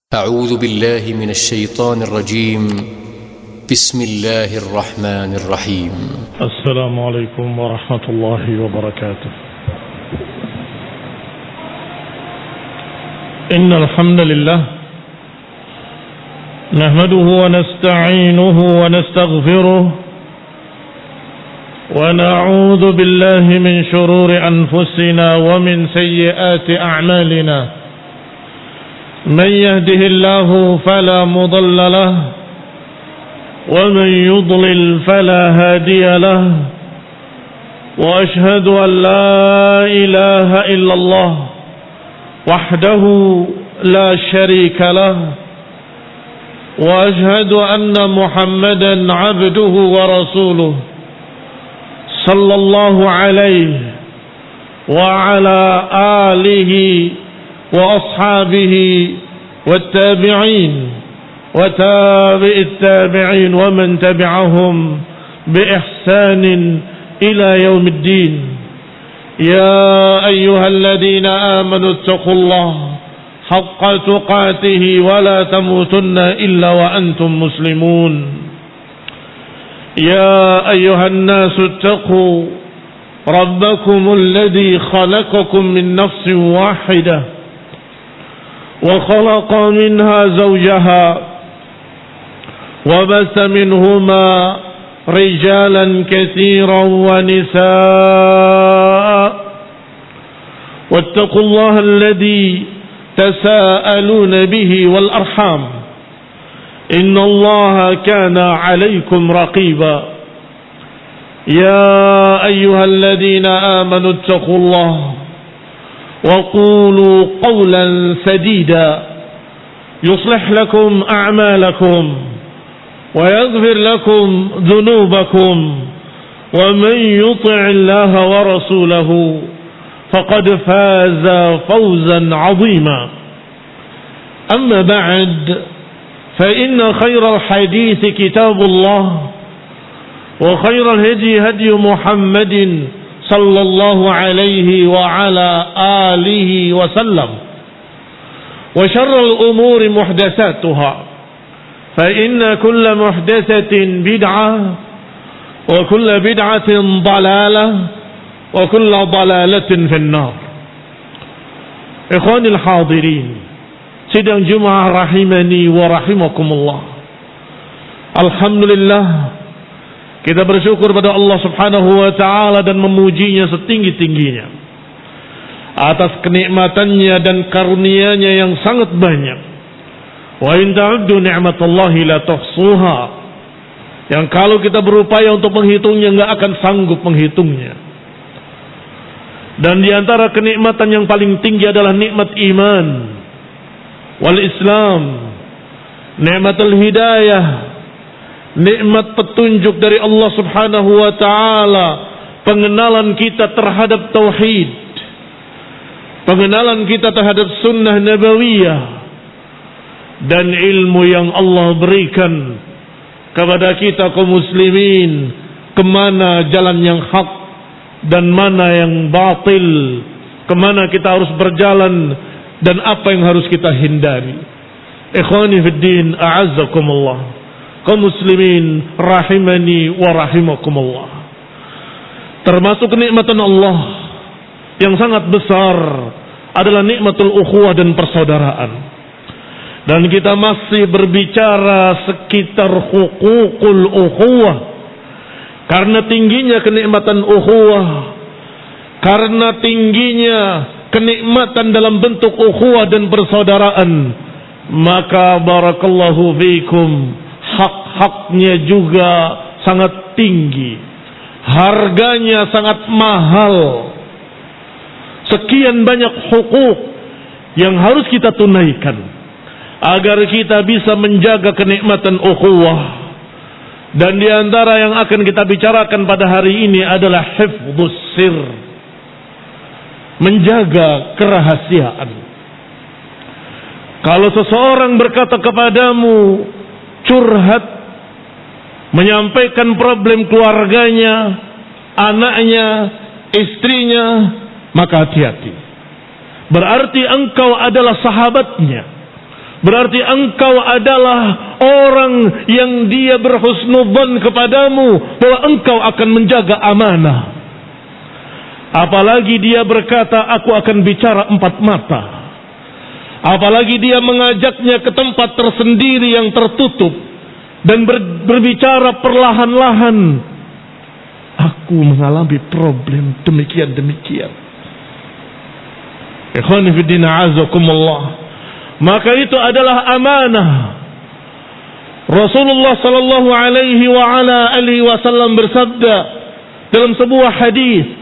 أعوذ بالله من الشيطان الرجيم. بسم الله الرحمن الرحيم. السلام عليكم ورحمة الله وبركاته. إن الحمد لله نحمده ونستعينه ونستغفره ونعوذ بالله من شرور أنفسنا ومن سيئات أعمالنا. من يهده الله فلا مضل له ومن يضلل فلا هادي له، وأشهد أن لا إله إلا الله وحده لا شريك له، وأشهد أن محمدا عبده ورسوله صلى الله عليه وعلى آله وأصحابه والتابعين وتابع التابعين ومن تبعهم بإحسان إلى يوم الدين. يا أيها الذين آمنوا اتقوا الله حق تقاته ولا تموتن إلا وأنتم مسلمون. يا أيها الناس اتقوا ربكم الذي خلقكم من نفس واحدة وخلق منها زوجها وبث منهما رجالا كثيرا ونساء، واتقوا الله الذي تساءلون به والأرحام إن الله كان عليكم رقيبا. يا أيها الذين آمنوا اتقوا الله وقولوا قولا سديدا يصلح لكم أعمالكم ويغفر لكم ذنوبكم، ومن يطع الله ورسوله فقد فاز فوزا عظيما. أما بعد، فإن خير الحديث كتاب الله، وخير الهدي هدي محمد صلى الله عليه وعلى آله وسلم، وشر الأمور محدثاتها، فإن كل محدثة بدعة وكل بدعة ضلالة وكل ضلالة في النار. إخواني الحاضرين, sidang Jumat rahimani wa rahimakumullah. Alhamdulillah, kita bersyukur pada Allah Subhanahu wa ta'ala dan memujinya setinggi-tingginya atas kenikmatannya dan karunia-Nya yang sangat banyak. Wa in ta'uddu ni'matallahi la tuhsuha, yang kalau kita berupaya untuk menghitungnya enggak akan sanggup menghitungnya. Dan di antara kenikmatan yang paling tinggi adalah nikmat iman wal Islam, nikmatul hidayah, nikmat petunjuk dari Allah Subhanahu wa ta'ala, pengenalan kita terhadap tauhid, pengenalan kita terhadap sunnah nabawiyah, dan ilmu yang Allah berikan kepada kita kaum muslimin, kemana jalan yang hak dan mana yang batil, kemana kita harus berjalan dan apa yang harus kita hindari. Ikhwani fid din, a'azzakumullah, kaum muslimin rahimani wa rahimakumullah. Termasuk kenikmatan Allah yang sangat besar adalah nikmatul ukhuwah dan persaudaraan. Dan kita masih berbicara sekitar hukukul ukhuwah, karena tingginya kenikmatan ukhuwah, karena tingginya kenikmatan dalam bentuk ukhuwah dan persaudaraan, maka barakallahu fiikum, hak-haknya juga sangat tinggi, harganya sangat mahal. Sekian banyak hukuk yang harus kita tunaikan agar kita bisa menjaga kenikmatan ukhuwah. Dan di antara yang akan kita bicarakan pada hari ini adalah hifdzus sir, menjaga kerahasiaan. Kalau seseorang berkata kepadamu, curhat, menyampaikan problem keluarganya, anaknya, istrinya, maka hati-hati. Berarti engkau adalah sahabatnya, berarti engkau adalah orang yang dia berhusnudzon kepadamu bahwa engkau akan menjaga amanah. Apalagi dia berkata, aku akan bicara empat mata. Apalagi dia mengajaknya ke tempat tersendiri yang tertutup dan berbicara perlahan-lahan. Aku mengalami problem demikian-demikian. Ikhwani fi din, a'azakumullah. Maka itu adalah amanah. Rasulullah sallallahu alaihi wa ala alihi wasallam bersabda dalam sebuah hadis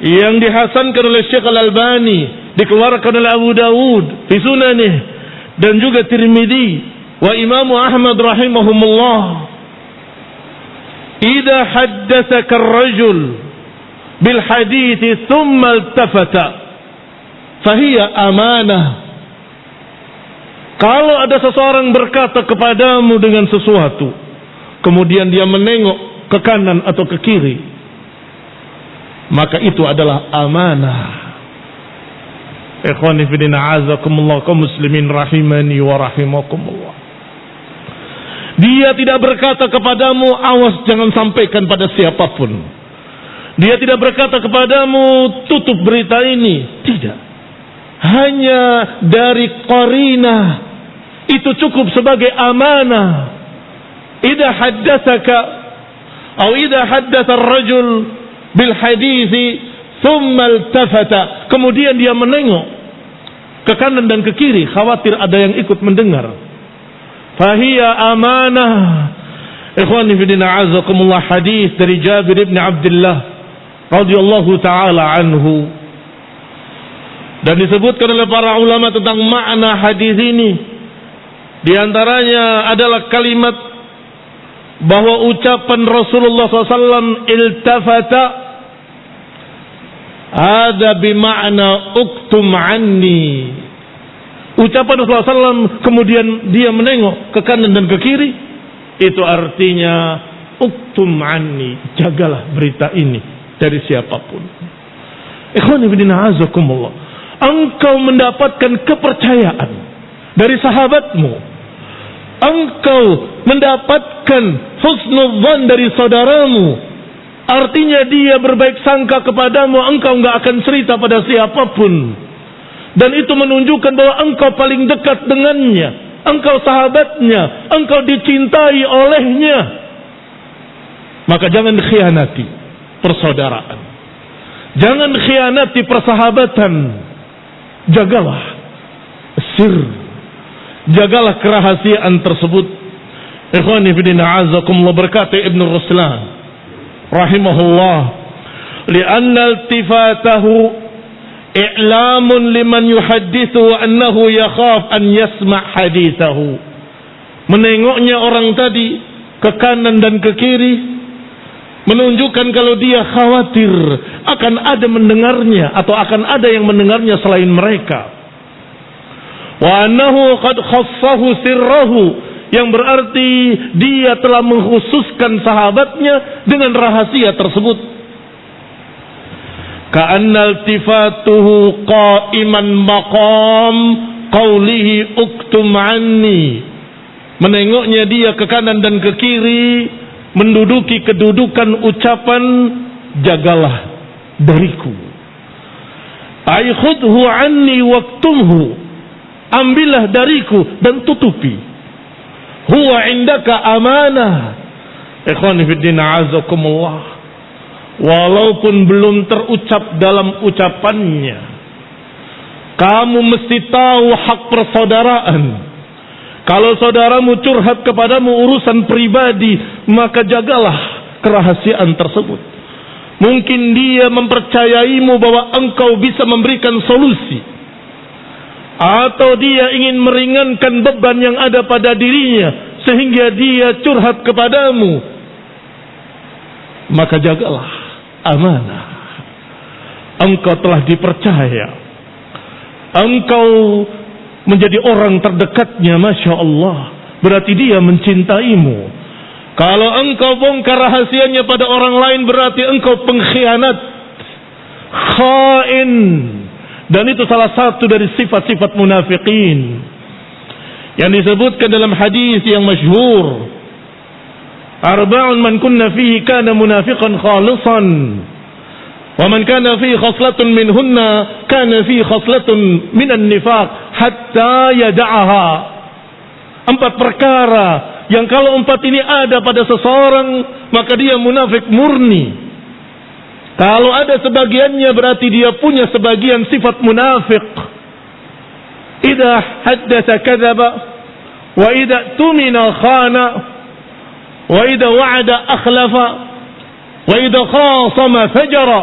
yang dihasankan oleh Syekh Al-Albani, dikeluarkan oleh Abu Dawud fi sunanih, dan juga Tirmidzi wa Imam Ahmad rahimahumullah. Idza haddatsaka ar-rajul bil hadits thumma iltafata fahiya amanah. Kalau ada seseorang berkata kepadamu dengan sesuatu, kemudian dia menengok ke kanan atau ke kiri, maka itu adalah amanah. Ikhwani fi din, a'azakumullah, kaum muslimin rahimani wa rahimakumullah. Dia tidak berkata kepadamu, awas jangan sampaikan pada siapapun. Dia tidak berkata kepadamu, tutup berita ini. Tidak. Hanya dari qarinah itu cukup sebagai amanah. Idza haddatsaka atau idza haddatsa ar-rajul bil hadithi thumma iltafata, kemudian dia menengok ke kanan dan ke kiri khawatir ada yang ikut mendengar, fahiya amanah. Ikhwani fi din, a'azakumullah, hadis dari Jabir bin Abdullah radhiyallahu taala anhu, dan disebutkan oleh para ulama tentang makna hadis ini. Di antaranya adalah kalimat bahwa ucapan Rasulullah SAW, iltafata, ada bimakna uktum anni. Ucapan Rasulullah SAW kemudian dia menengok ke kanan dan ke kiri, itu artinya uktum anni, jagalah berita ini dari siapapun. Ikhwani fillah, azakumullah, engkau mendapatkan kepercayaan dari sahabatmu, engkau mendapatkan husnudzan dari saudaramu, artinya dia berbaik sangka kepadamu, engkau enggak akan cerita pada siapapun, dan itu menunjukkan bahwa engkau paling dekat dengannya, engkau sahabatnya, engkau dicintai olehnya. Maka jangan khianati persaudaraan, jangan khianati persahabatan, jagalah sir, jagalah kerahasiaan tersebut. Ikhwani fi din, a'azakumullah, berkata Ibnu Ruslan rahimahullah, li'anna iltifatahu i'lamun liman yuhaddithu annahu yakhaf an yasma' hadithahu. Menengoknya orang tadi ke kanan dan ke kiri menunjukkan kalau dia khawatir akan ada mendengarnya atau akan ada yang mendengarnya selain mereka. Wa annahu qad khassahu sirrahu, yang berarti dia telah mengkhususkan sahabatnya dengan rahasia tersebut. Ka'anna iltifatuhu qa'iman maqam qawlihi uktum anni. Menengoknya dia ke kanan dan ke kiri menduduki kedudukan ucapan jagalah dariku. Ai khudhu anni waktumhu, ambillah dariku dan tutupi. Huwa indaka amanah. Ikhwani fi din, a'azakumullah, walaupun belum terucap dalam ucapannya, kamu mesti tahu hak persaudaraan. Kalau saudaramu curhat kepadamu urusan pribadi, maka jagalah kerahasiaan tersebut. Mungkin dia mempercayaimu bahwa engkau bisa memberikan solusi, atau dia ingin meringankan beban yang ada pada dirinya sehingga dia curhat kepadamu, maka jagalah amanah. Engkau telah dipercaya, engkau menjadi orang terdekatnya, Masya Allah, berarti dia mencintaimu. Kalau engkau bongkar rahasianya pada orang lain, berarti engkau pengkhianat, khain. Dan itu salah satu dari sifat-sifat munafikin. yang disebutkan dalam hadis yang masyhur, arba'un man kunna fihi kana munafiqan khalisan wa man kana fihi khaslatun minhunna kana fihi khaslatun minan nifaq hatta yada'aha. 4 perkara yang kalau 4 ini ada pada seseorang maka dia munafik murni. Kalau ada sebagiannya berarti dia punya sebagian sifat munafik. Idza haddatsa kadzaba wa idza tumina khana wa idza wa'ada akhlafa wa idza khasama fajara.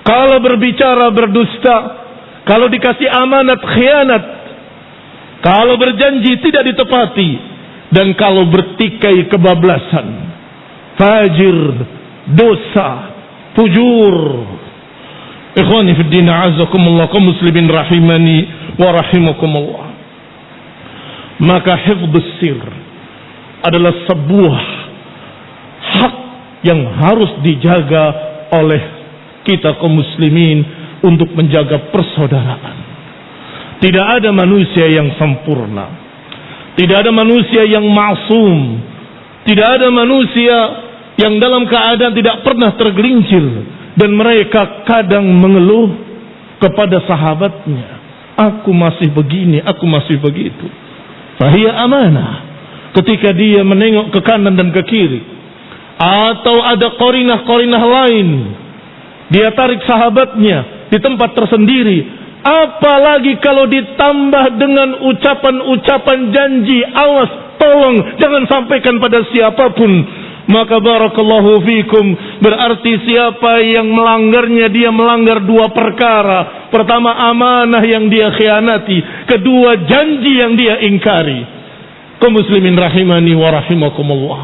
Kalau berbicara berdusta, kalau dikasih amanat khianat, kalau berjanji tidak ditepati, dan kalau bertikai kebablasan, fajir, dosa, fujur. Ikhwani fi din, a'azzakumullah, kaum muslimin rahimani wa rahimakumullah. Maka hifdzus sir adalah sebuah hak yang harus dijaga oleh kita kaum muslimin untuk menjaga persaudaraan. Tidak ada manusia yang sempurna, tidak ada manusia yang maksum, tidak ada manusia yang dalam keadaan tidak pernah tergelincir. Dan mereka kadang mengeluh kepada sahabatnya, aku masih begini, aku masih begitu. Fahiya amanah. Ketika dia menengok ke kanan dan ke kiri, atau ada qarinah-qarinah lain, dia tarik sahabatnya di tempat tersendiri. Apalagi kalau ditambah dengan ucapan-ucapan janji, awas, tolong, jangan sampaikan pada siapapun. Maka barakallahu fikum, berarti siapa yang melanggarnya, dia melanggar 2 perkara. Pertama, amanah yang dia khianati. Kedua, janji yang dia ingkari. Kaum muslimin rahimani wa rahimakumullah,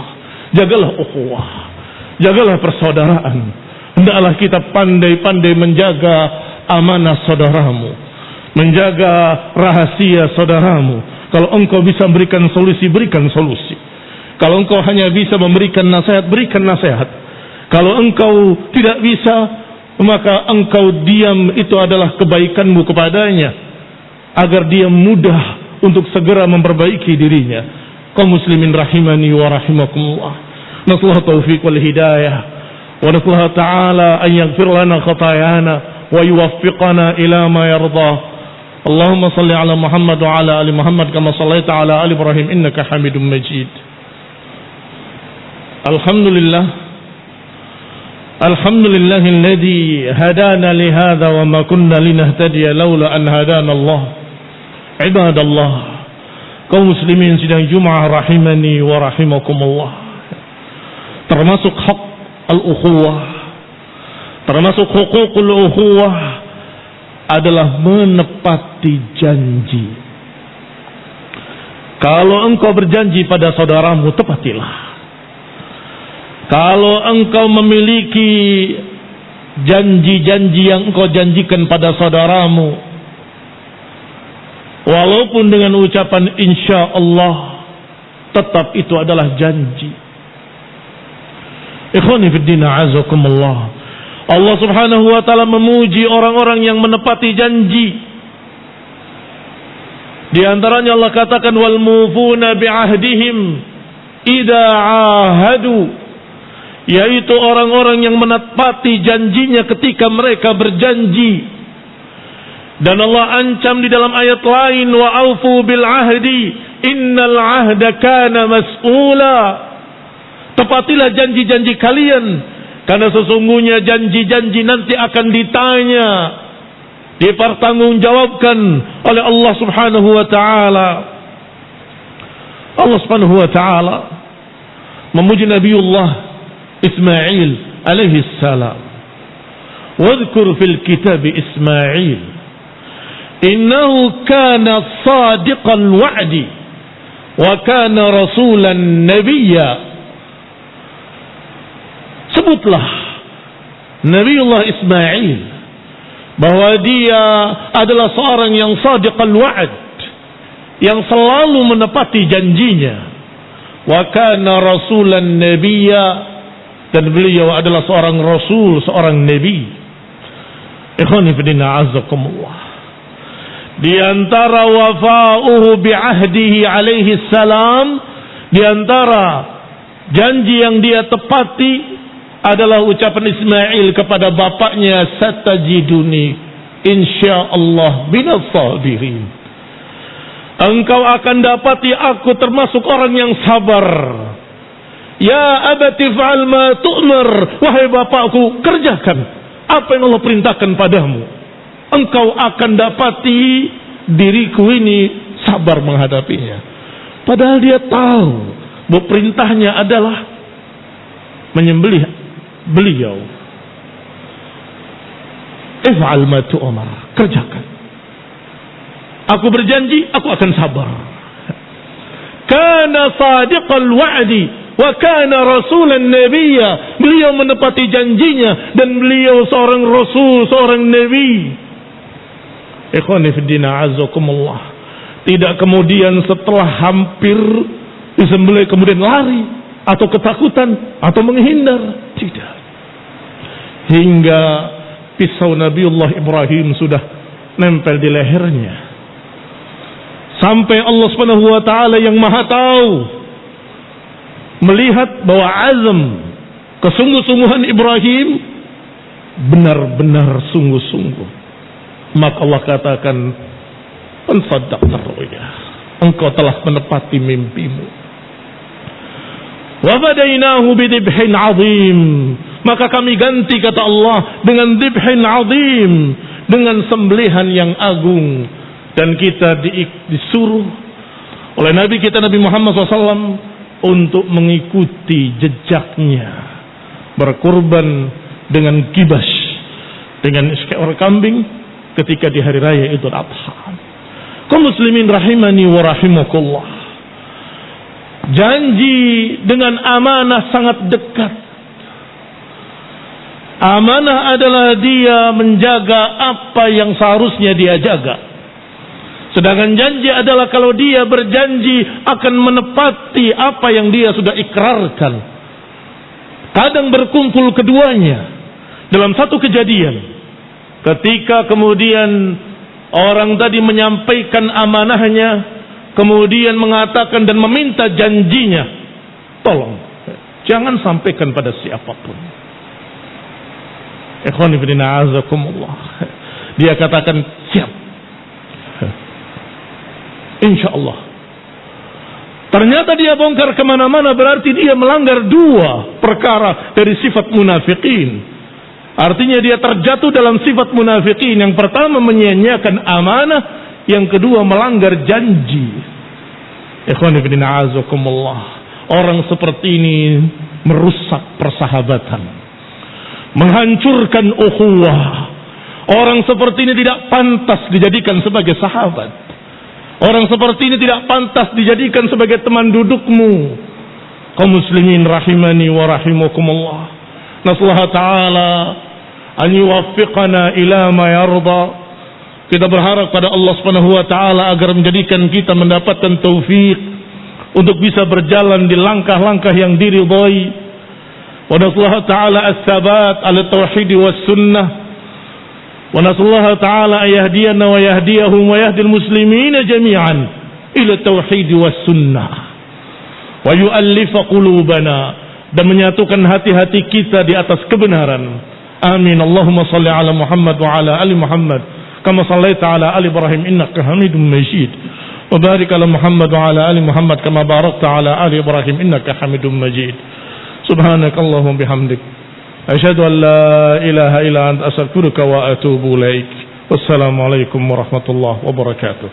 jagalah ukhuwah, jagalah persaudaraan. Hendaklah kita pandai-pandai menjaga amanah saudaramu, menjaga rahasia saudaramu. Kalau engkau bisa berikan solusi, berikan solusi. Kalau engkau hanya bisa memberikan nasihat, berikan nasihat. Kalau engkau tidak bisa, maka engkau diam, itu adalah kebaikanmu kepadanya, agar dia mudah untuk segera memperbaiki dirinya. Kaum muslimin rahimani wa rahimakumullah, nasallahu taufiq wal hidayah, wa nasallahu ta'ala an yaghfir lana khatayana wa yuwaffiqana ila ma yarda. Allahumma salli ala Muhammad wa ala ali Muhammad kama sallaita ala ali Ibrahim innaka Hamidum Majid. Alhamdulillah, alhamdulillahilladzi hadana li hadza wa ma kunna linahtadiya laula an hadana Allah. Ibadallah, kaum muslimin sidang Jumat rahimani wa rahimakumullah. Termasuk hak al-ukhuwah, termasuk hukukul ukhuwah adalah menepati janji. Kalau engkau berjanji pada saudaramu, tepatilah. Kalau engkau memiliki janji-janji yang engkau janjikan pada saudaramu, walaupun dengan ucapan insya Allah, tetap itu adalah janji. Ikhwani fiddin, a'azakumullah, Allah subhanahu wa ta'ala memuji orang-orang yang menepati janji. Di antaranya Allah katakan, wal mufuna bi'ahdihim idza ahadu, yaitu orang-orang yang menepati janjinya ketika mereka berjanji. Dan Allah ancam di dalam ayat lain, wa aufu bil ahdi innal ahda kana mas'ula. Tepatilah janji-janji kalian, karena sesungguhnya janji-janji nanti akan ditanya, dipertanggungjawabkan oleh Allah subhanahu wa ta'ala. Allah subhanahu wa ta'ala memuji Nabiullah Ismail alaihi salam. Wadhkur fil kitab Ismail innahu kana sadiqal wa'di wa kana rasulan nabiyya. Sebutlah Nabiullah Ismail bahwa dia adalah seorang yang sadiqal wa'd, yang selalu menepati janjinya. Wa kana rasulan nabiyya, dan beliau adalah seorang rasul, seorang nabi. Ikhwani fillah, a'azzakumullah. Di antara wafa'uhu bi'ahdihi alaihi salam, di antara janji yang dia tepati adalah ucapan Ismail kepada bapaknya, satajiduni insyaallah minas sabirin. Engkau akan dapati aku termasuk orang yang sabar. Ya abati fa'al ma tu'mar, wahai bapakku, kerjakan apa yang Allah perintahkan padamu. Engkau akan dapati diriku ini sabar menghadapinya. Padahal dia tahu bahwa perintahnya adalah menyembelih beliau. If'al ma tu'mar, kerjakan. Aku berjanji, aku akan sabar. Kana sadiqal wa'di wa kana rasulan nabiyya. Beliau menepati janjinya dan beliau seorang rasul, seorang nabi. Ikhwani fi din, a'azzakumullah. Tidak kemudian setelah hampir disembelih kemudian lari atau ketakutan atau menghindar. Tidak. Hingga pisau Nabiullah Ibrahim sudah nempel di lehernya. Sampai Allah Subhanahu wa taala yang Maha tahu melihat bahwa azam, kesungguh-sungguhan Ibrahim benar-benar sungguh-sungguh. Maka Allah katakan, "Ansaddaqta ru'ya." Engkau telah menepati mimpimu. Wa fadainahu bidibhin 'azim. Maka kami ganti, kata Allah, dengan dibhin 'azim, dengan sembelihan yang agung. Dan kita disuruh oleh Nabi kita Nabi Muhammad SAW untuk mengikuti jejaknya, berkurban dengan kibas, dengan seekor kambing ketika di hari raya Idul Adha. Kaum muslimin rahimani wa rahimakumullah. Janji dengan amanah sangat dekat. Amanah adalah dia menjaga apa yang seharusnya dia jaga. Sedangkan janji adalah kalau dia berjanji akan menepati apa yang dia sudah ikrarkan. Kadang berkumpul keduanya dalam satu kejadian. Ketika kemudian orang tadi menyampaikan amanahnya, kemudian mengatakan dan meminta janjinya, tolong jangan sampaikan pada siapapun. Ikhwani fillah, azakumullah. Dia katakan siap, insyaallah. Ternyata dia bongkar kemana-mana, berarti dia melanggar dua perkara dari sifat munafikin. Artinya dia terjatuh dalam sifat munafikin. Yang pertama menyia-nyiakan amanah, yang kedua melanggar janji. Ikhwani fillah, azakumullah. Orang seperti ini merusak persahabatan, menghancurkan ukhuwah. Orang seperti ini tidak pantas dijadikan sebagai sahabat. Orang seperti ini tidak pantas dijadikan sebagai teman dudukmu. Kaum muslimin rahimani wa rahimakumullah. Nasallahu ta'ala an yuwaffiqana ila ma yarda. Kita berharap pada Allah Subhanahu wa taala agar menjadikan kita mendapatkan taufik untuk bisa berjalan di langkah-langkah yang diridhai. Wa nasallahu ta'ala as-sabat ala tauhid was sunnah. Wa nasallahu ta'ala ayahdiyana wa yahdiyahum wa yahdil muslimina jami'an ila tauhid was sunnah. Wa yu'allifa qulubana, dan menyatukan hati-hati kita di atas kebenaran. Amin. Allahumma salli ala Muhammad wa ala ali Muhammad kama sallaita ala ali Ibrahim innaka Hamidum Majid. Wa barik ala Muhammad wa ala ali Muhammad kama barakta ala ali Ibrahim innaka Hamidum Majid. Subhanakallahumma bihamdik asyhadu an la ilaha illa anta astaghfiruka wa atubu ilaik. Wassalamu alaikum warahmatullahi wabarakatuh.